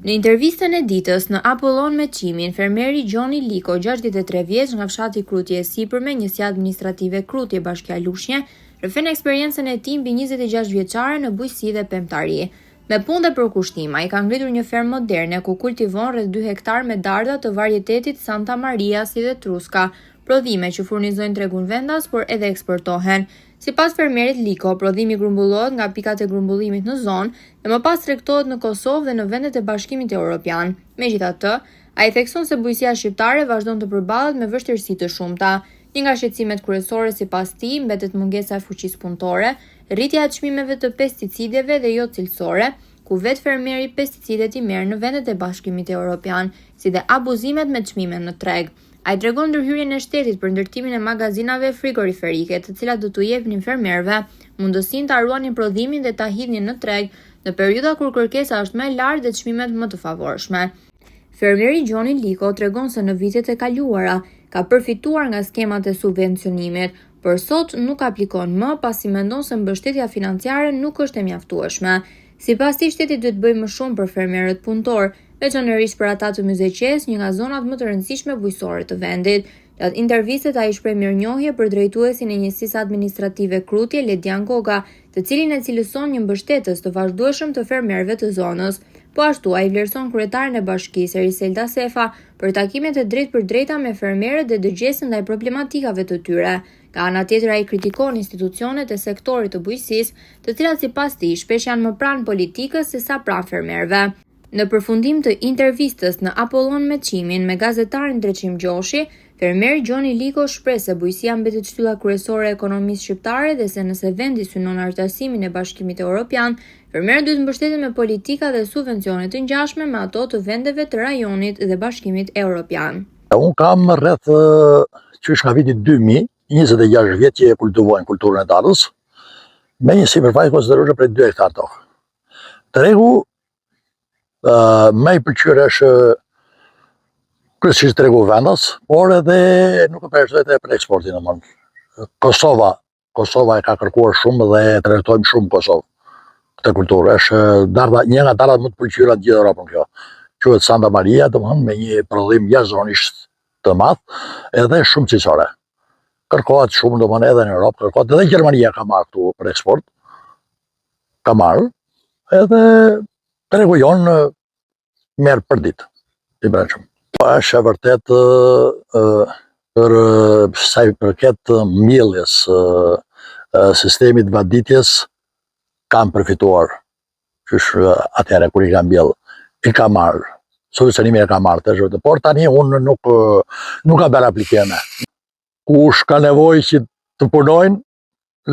Në intervistën e ditës në Apollon me Qimin, fermeri Gjoni Liko, 63 vjeç nga fshati Krutje e Sipërme, njësia administrative Krutje Bashkia Lushnje, rrëfen eksperiencën e tij mbi 26 vjeçare në bujqësi dhe pemtari. Me punë dhe përkushtim, ai ka ngritur një fermë moderne ku kultivon rreth 2 hektar me darda të varietetit Santa Maria si dhe Truska, prodhime që furnizojnë tregun vendas, por edhe eksportohen. Sipas fermerit Liko, prodhimi grumbullohet nga pikat e grumbullimit në zonë dhe më pas tregtohet në Kosovë dhe në vendet e Bashkimit Evropian. Megjithatë, ai thekson se bujqësia shqiptare vazhdon të përballet me vështirësi të shumta. Një nga shqetësimet kryesore sipas tij mbetet mungesa e fuqisë punëtore, rritja e çmimeve të pesticideve dhe jo cilësore, ku vetë fermeri pesticidet i merr në vendet e Bashkimit Evropian, si dhe abuzimet me çmime në treg. Ai tregon ndërhyrjen e shtetit për ndërtimin e magazinave frigoriferike, të cilat do t'u jepnin fermerëve mundësinë ta ruanin prodhimin dhe ta hidhnin në treg në periudha kur kërkesa është më e lartë dhe çmimet më të favorshme. Fermeri Gjoni Liko tregon se në vitet e kaluara ka përfituar nga skemat e subvencionimit, por sot nuk aplikon më pasi mendon se mbështetja financiare nuk është e mjaftueshme. Sipas tij, shteti duhet të bëjë më shumë për fermerët punëtor, veçanërisht për ata të Myzeqes, një nga zonat më të rëndësishme bujqësore të vendit. Gjatë intervistet ai shpreh mirënjohje për drejtuesin e njësisë administrative Krutje, Ledian Goga, të cilin e cilëson një mbështetës të vazhdueshëm të fermerëve të zonës. Po ashtu ai vlerëson kryetaren e bashkisë Eriselda Sefa për takimet e drejtpërdrejta me fermerët dhe dëgjesën ndaj problematikave të tyre. Ka ana tjetër ai kritikon institucionet e sektorit të bujqësisë, të cilat sipas tij shpesh janë më pranë politikës se sa pranë fermerëve. Në përfundim të intervistës në Apollon me Qimin me gazetarin Dreqim Gjoshi, fermeri Gjoni Liko shpreh se bujqësia mbetet shtylla kryesore e ekonomisë shqiptare dhe se nëse vendi synon artësimin e Bashkimit Evropian, fermerët duhet mbështeten me politika dhe subvencione të ngjashme me ato të vendeve të rajonit dhe Bashkimit Evropian. Unë kam rreth qysh nga viti 2000, 26 vjet që kultivojnë kulturën e darës, me një sipërfaqe konsiderueshme prej 2 hektar tokë. Tregu me i pëlqyer është kryesisht tregu vendas, por edhe nuk e përshtatet për eksportin e mund. Kosova e ka kërkuar shumë dhe e trajtojmë shumë Kosovë. Këtë kulturë është një nga dardat më të pëlqyera në gjithë Europën kjo. Quhet Santa Maria, domethënë me një prodhim jashtëzakonisht të madh, edhe shumë cilësore. Kërkohet shumë domethënë edhe në Europë, kërkohet edhe Gjermania ka marrë këtu për eksport. Ka marrë, edhe tregu jonë merr për ditë, i brendshëm. Është e vërtet për sa i përket mbjelljes sistemit vaditjes kam përfituar. Qysh atëherë kur i ka mbjell, i ka marrë. Solucionimin e ka marrë të zhvete, por tani unë nuk ka bërë aplikime. Kush ka nevojë që të punojnë,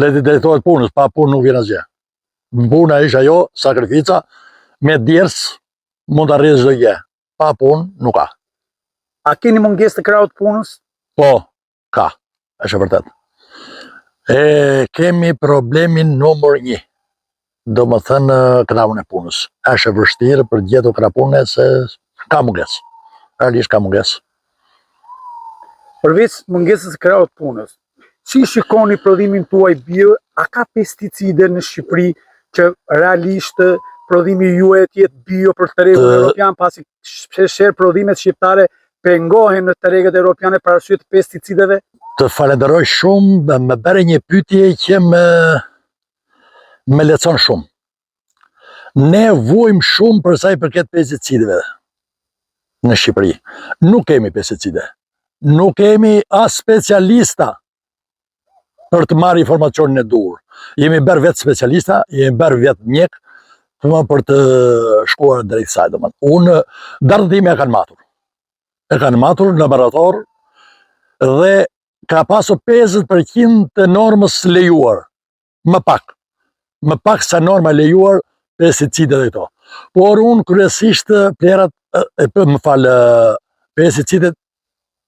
le të drejtohet punës, pa punë nuk vjen asgjë. Puna ishte ajo, sakrifica, me djers mund të arrijë çdo gjë. Pa punë nuk ka. A keni mungesë të krahut punës? Po, ka, është e vërtet. Kemi problemin numër 1. Domethënë krahun e punës. Është e vështirë për të gjetur krah pune se ka mungesë. Realisht ka mungesë. Përveç mungesës së krahut punës, si shikoni prodhimin tuaj bio? A ka pesticide në Shqipëri që realisht prodhimi juaj të jetë bio për tregun evropian, pasi shpesh prodhimet shqiptare pengohen në treget evropiane për arsye të pesticideve? Të falenderoj shumë, më bëre një pyetje që më leçon shumë. Ne vuajmë shumë për sa i përket pesticideve në Shqipëri. Nuk kemi pesticide. Nuk kemi as specialista për të marrë informacionin e duhur. Jemi bërë vetë specialista, jemi bërë vetë mjek, për të shkuar drejt saj. Unë dardat time e kanë matur. E kanë matur në laborator dhe ka pasur 50% të normës lejuar. Më pak sa norma lejuar pesticide dhe këto. Por unë kryesisht plerat, pesticidet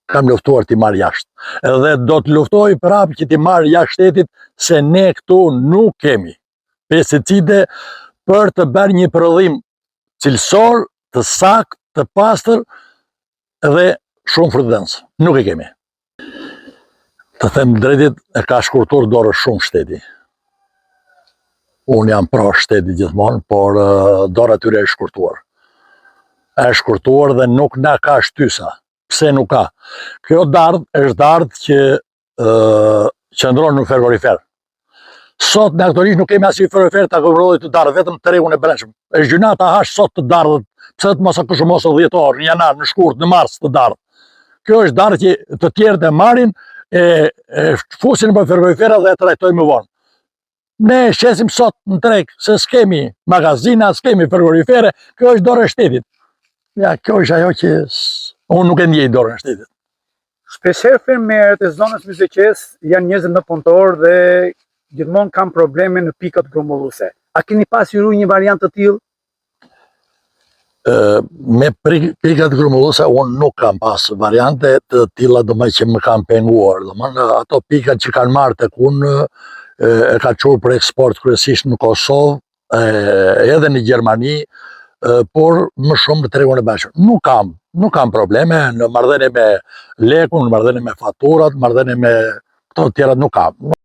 kam luftuar t'i marrë jashtë. Edhe do të luftoj prapë që t'i marrë jashtë shtetit, se ne këtu nuk kemi pesticide për të bërë një prodhim cilësor, të saktë, të pastër dhe shumë frutdens. Nuk e kemi. Të them drejtit, e ka shkurtur dorë shumë shteti. Unë jam pro shteti gjithmonë, por dora tyre e shkurtuar. e shkurtuar dhe nuk na ka shtysa. Pse nuk ka? Kjo dardh është dardh që qëndron në fervorifer. Sot në aktorisht nuk kemi asnjë fervorifer ta kontrollojë të dardh, vetëm tregun e brendshëm. Është gjuna ta hash sot të dardhët, pse të mos akush mos 10 orë, në janar, në shkurt, në mars të dardh. Kjo është dardh që të tjerët e marrin e fusin për fervoriferat dhe e trajtojnë më vonë. Ne shesim sot në treg se s'kemi magazina, s'kemi fervorifere, kjo është dorë e shtetit. Ja, kjo është ajo që unë nuk e ndjej dorën e shtetit. Shpeshherë fermerët e zonës Myzeqes janë njerëz më punëtor dhe gjithmonë kanë probleme në pikat grumulluese. A keni pasur një variant të tillë? Me pikat grumulluese unë nuk kam pas variante të tilla që më kanë penguar. Ato pikat që kanë marrë tek unë e ka çuar për eksport kryesisht në Kosovë, edhe në Gjermani, por më shumë në tregun e brendshëm. Nuk kam probleme në marrëdhënie me lekun, në marrëdhënie me faturat, marrëdhënie me këto të tjera nuk kam.